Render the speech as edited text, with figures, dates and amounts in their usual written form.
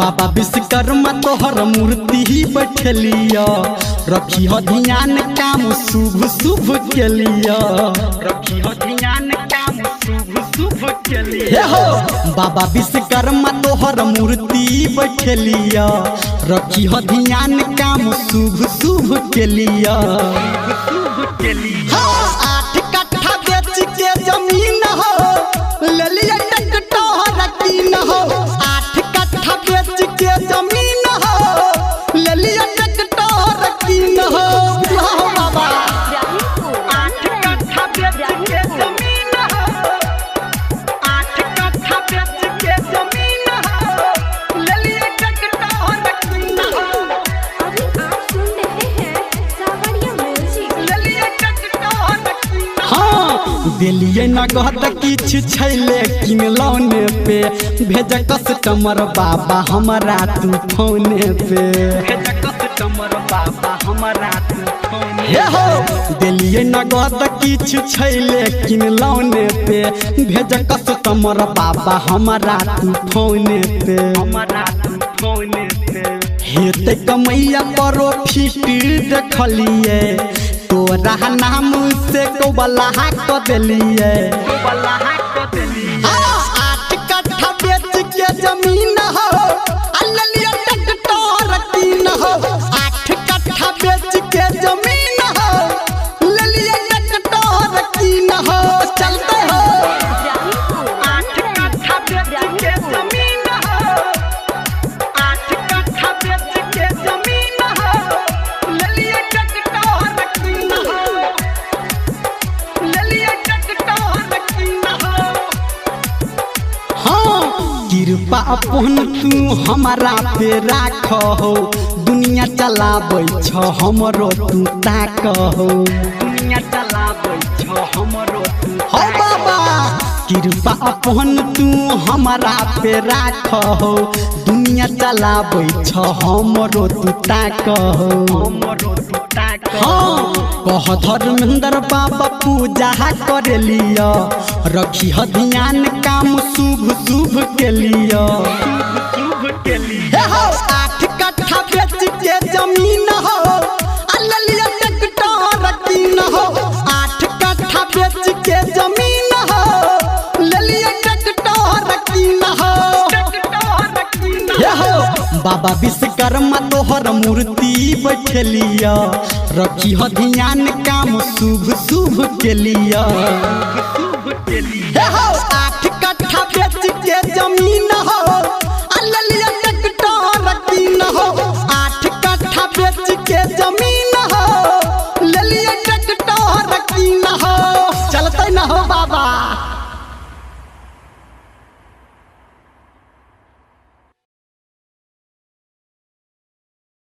बाबा विश्वकर्मा तोहर मूर्ति ही बैठलिया रखी हो ध्यान काम शुभ शुभ के लिया रखी हो ध्यान काम शुभ शुभ के लिया हो बाबा विश्वकर्मा तोहर मूर्ति बैठलिया रखी हो ध्यान काम शुभ शुभ के लिया आठ कट्ठा बेच के जमीन हो ले लिया ट्रैक्टर कीन हो आठ कट्ठा बेच के जमीन हो ले लिया ट्रैक्टर कीन हो बाबा आठ कट्ठा बेच के जमीन हो आठ कट्ठा बेच के जमीन हो ले लिया ट्रैक्टर कीन हो अभी आप सुन रहे हैं सावरिया म्यूजिक। ले लिया ट्रैक्टर कीन हाँ दिलिए न कहत किछ छैले किनलौने पे भेज कस्टमर बाबा हमारा तू फोने पे भेज कस्टमर बाबा हमारा तू फोने हे हो दिलिए न कहत किछ छैले किनलौने पे भेज कस्टमर बाबा हमारा तू फोने पे हमारा तू फोने पे हेते कमैया प्रॉफिट देखलिए तोरा नाम से कोबला क देलिए आठ कट्ठा बेच के जमीन हो अल्लिया ट्रैक्टर कीन हो आठ कट्ठा बेच के जमीन हो ललिया ट्रैक्टर कीन हो चलते हो आठ कट्ठा बेच के जमीन हो आठ कट्ठा बेच के जमीन हो ललिया ट्रैक्टर कीन हो ललिया ट्रैक्टर कीन हो हाँ कृपा अपन तू हमारा पे राख हो दुनिया चलाबै छ हमरो तू ताक हो दुनिया चलाबै छ हमरो तू हो बाबा कृपा अपन तू हमारा पे राख हो दुनिया चलाबै छ हमरो तू ताक हो हमरो तू ताक हाँ कह धर्मेंद्र बाबा पूजा कर लिया रखी ह ध्यान काम शुभ शुभ के लिया आठ कट्ठा बेच के जमीन हो अल्लिया ट्रैक्टर कीन हो आठ कट्ठा बेच के जमीन हो ललिया ट्रैक्टर कीन हो बाबा विश्वकर्मा तोहर मूर्ति बैठलिया रखी हो ध्यान काम शुभ शुभ के लिया